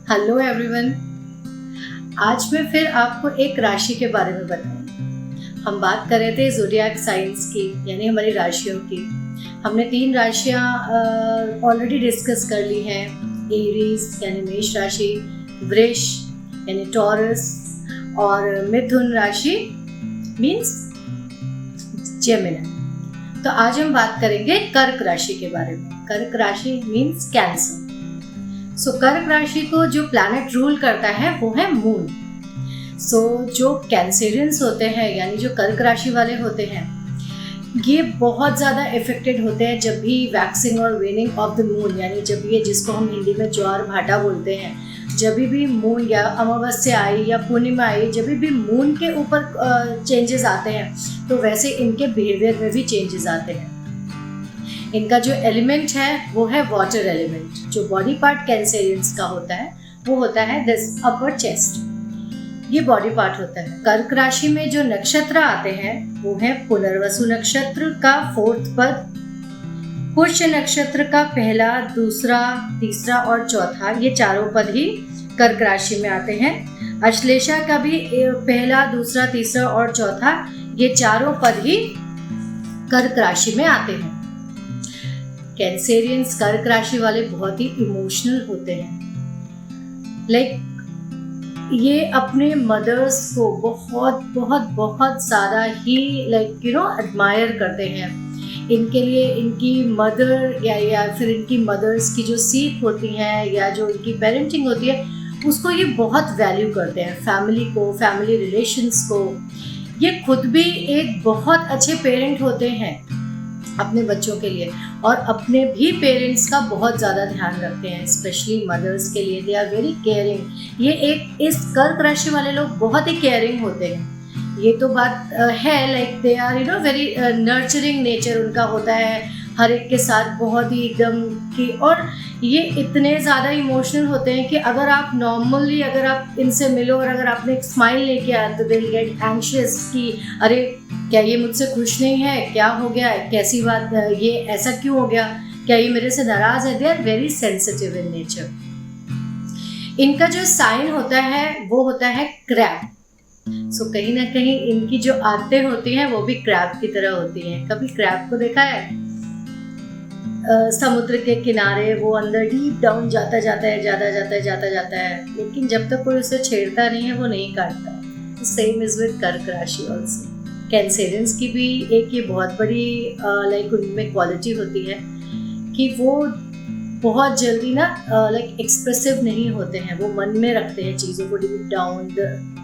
Hello everyone. आज मैं फिर आपको एक राशि के बारे में बताऊं। हम बात कर रहे थे ज़ोडिएक साइंस की, यानी हमारी राशियों की। हमने 3 राशियां ऑलरेडी डिस्कस कर ली हैं। एरीज यानी मेष राशि, वृष यानी टॉरस और मिथुन राशि मीन्स जेमिनी। तो आज हम बात करेंगे कर्क राशि के बारे में। कर्क राशि मीन्स कैंसर। कर्क राशि को जो प्लैनेट रूल करता है वो है मून। जो कैंसेरियंस होते हैं यानी जो कर्क राशि वाले होते हैं, ये बहुत ज़्यादा इफेक्टेड होते हैं जब भी वैक्सिंग और वेनिंग ऑफ द मून, यानी जब ये जिसको हम हिंदी में ज्वार भाटा बोलते हैं, जब भी मून या अमावस्या आई या पूर्णिमा आई, जब भी मून के ऊपर चेंजेस आते हैं तो वैसे इनके बिहेवियर में भी चेंजेस आते हैं। इनका जो एलिमेंट है वो है वाटर एलिमेंट। जो बॉडी पार्ट कैंसेरियंस का होता है वो होता है दिस अपर चेस्ट, ये बॉडी पार्ट होता है। कर्क राशि में जो नक्षत्र आते हैं वो है पुनर्वसु नक्षत्र का 4th पद, पुष्य नक्षत्र का 1ला, 2रा, 3रा और 4था, ये चारों पद ही कर्क राशि में आते हैं। अश्लेषा का भी 1ला, 2रा, 3रा और 4था, ये चारों पद ही कर्क राशि में आते हैं। कैंसेरियंस कर्क राशि वाले बहुत ही इमोशनल होते हैं। ये अपने मदर्स को बहुत बहुत बहुत ज़्यादा ही एडमायर करते हैं। इनके लिए इनकी मदर या फिर इनकी मदर्स की जो सीख होती है या जो इनकी पेरेंटिंग होती है उसको ये बहुत वैल्यू करते हैं। फैमिली को, फैमिली रिलेशंस को। ये खुद भी एक बहुत अच्छे पेरेंट होते हैं अपने बच्चों के लिए, और अपने भी पेरेंट्स का बहुत ज़्यादा ध्यान रखते हैं, स्पेशली मदर्स के लिए। They are very caring. इस कर्क राशि वाले लोग बहुत ही केयरिंग होते हैं। ये तो बात है, they are very nurturing nature उनका होता है, हर एक के साथ बहुत ही एकदम की। और ये इतने ज़्यादा इमोशनल होते हैं कि अगर आप नॉर्मली अगर आप इनसे मिलो और अगर आपने एक स्माइल लेके आया तो दे विल गेट एंशियस कि अरे क्या ये मुझसे खुश नहीं है, क्या हो गया, कैसी बात, ये ऐसा क्यों हो गया, क्या ये मेरे से नाराज है। They are very sensitive in nature. इनका जो साइन होता है वो होता है क्रैब। कहीं ना कहीं इनकी जो आदतें होती हैं वो भी क्रैब की तरह होती हैं। कभी क्रैब को देखा है? समुद्र के किनारे वो अंदर डीप डाउन जाता जाता है, लेकिन जब तक कोई उसे छेड़ता नहीं है वो नहीं काटता। सेम इज विद कर्क राशि ऑल्सो। कैंसेरियंस की भी एक ये बहुत बड़ी उनमें क्वालिटी होती है कि वो बहुत जल्दी एक्सप्रेसिव नहीं होते हैं। वो मन में रखते हैं चीज़ों को डीप डाउन,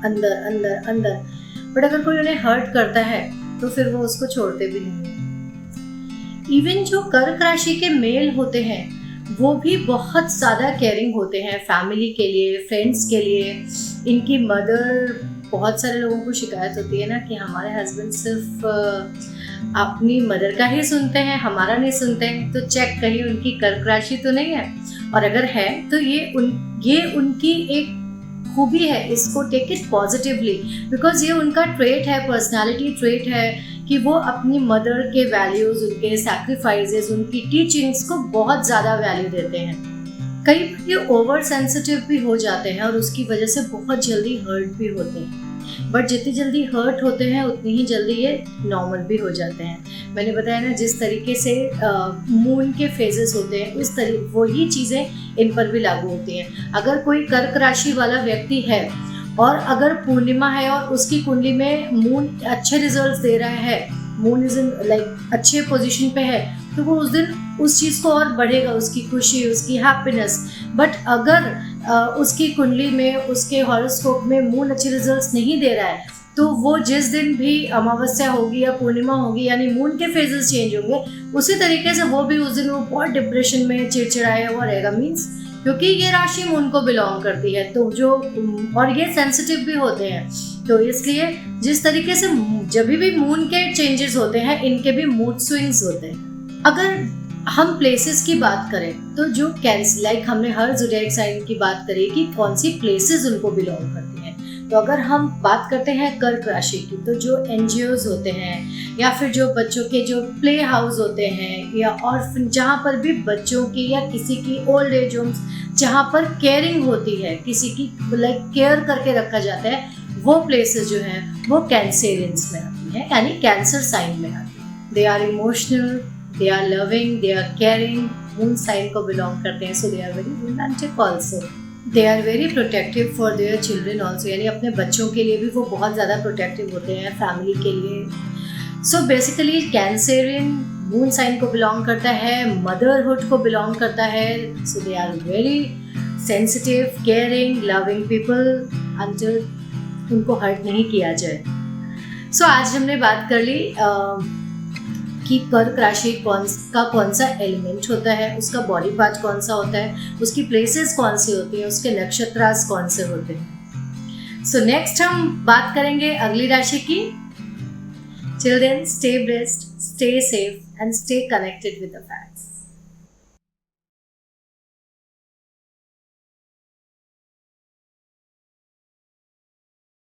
अंदर। बट अगर कोई उन्हें हर्ट करता है तो फिर वो उसको छोड़ते भी नहीं। इवन जो कर्क राशि के मेल होते हैं वो भी बहुत ज़्यादा केयरिंग होते हैं फैमिली के लिए, फ्रेंड्स के लिए। इनकी मदर, बहुत सारे लोगों को शिकायत होती है ना कि हमारे हस्बैंड सिर्फ अपनी मदर का ही सुनते हैं, हमारा नहीं सुनते हैं। तो चेक कहीं उनकी कर्क राशि तो नहीं है, और अगर है तो ये उनकी एक खूबी है। इसको टेक इट पॉजिटिवली, बिकॉज ये उनका ट्रेट है, पर्सनालिटी ट्रेट है कि वो अपनी मदर के वैल्यूज़, उनके सैक्रिफाइसेस, उनकी टीचिंग्स को बहुत ज़्यादा वैल्यू देते हैं। कई बार ये ओवर सेंसिटिव भी हो जाते हैं और उसकी वजह से बहुत जल्दी हर्ट भी होते हैं। बट जितनी जल्दी हर्ट होते हैं उतनी ही जल्दी ये नॉर्मल भी हो जाते हैं। मैंने बताया ना, जिस तरीके से मून के फेजेस होते हैं उस वही चीज़ें इन पर भी लागू होती हैं। अगर कोई कर्क राशि वाला व्यक्ति है और अगर पूर्णिमा है और उसकी कुंडली में मून अच्छे रिजल्ट्स दे रहा है, मून इज इन अच्छे पोजीशन पे है, तो वो उस दिन उस चीज़ को और बढ़ेगा, उसकी खुशी, उसकी हैप्पीनेस। बट अगर उसकी कुंडली में, उसके हॉरोस्कोप में मून अच्छे रिजल्ट्स नहीं दे रहा है तो वो जिस दिन भी अमावस्या होगी या पूर्णिमा होगी, यानी मून के फेजेस चेंज होंगे, उसी तरीके से वो भी उस दिन वो बहुत डिप्रेशन में चिड़चिड़ाया हुआ रहेगा। मीन्स क्योंकि ये राशि मून को बिलोंग करती है, तो और ये सेंसिटिव भी होते हैं, तो इसलिए जिस तरीके से जब भी मून के चेंजेस होते हैं इनके भी मूड स्विंग्स होते हैं। अगर हम प्लेसेस की बात करें तो जो हमने हर ज़ोडिएक साइन की बात करी कि कौन सी प्लेसेस उनको बिलोंग करती हैं, तो अगर हम बात करते हैं कर्क राशि की, तो जो NGOs होते हैं या फिर जो बच्चों के जो प्ले हाउस होते हैं या और जहाँ पर भी बच्चों की या किसी की ओल्ड एज होम्स जहाँ पर केयरिंग होती है, किसी की लाइक केयर करके रखा जाता है, वो प्लेसेस जो हैं वो कैंसेरियंस में आती हैं, यानी कैंसर साइन में आती हैं। They are emotional, they are loving, they are caring, moon sign को बिलोंग करते हैं, so they are very romantic also. They are very protective for their children also, यानी अपने बच्चों के लिए भी वो बहुत ज़्यादा प्रोटेक्टिव होते हैं, फैमिली के लिए। So basically Cancerian moon sign को बिलोंग करता है, मदरहुड को बिलोंग करता है, so they are very sensitive, caring, loving people until उनको हर्ट नहीं किया जाए। सो आज हमने बात कर ली कि कर्क राशि कौन सा एलिमेंट होता है, उसका बॉडी पार्ट कौन सा होता है, उसकी प्लेसेस कौन सी होती हैं, उसके नक्षत्रास कौन से होते हैं। सो नेक्स्ट हम बात करेंगे अगली राशि की। Till then stay blessed, stay safe and stay connected with the facts.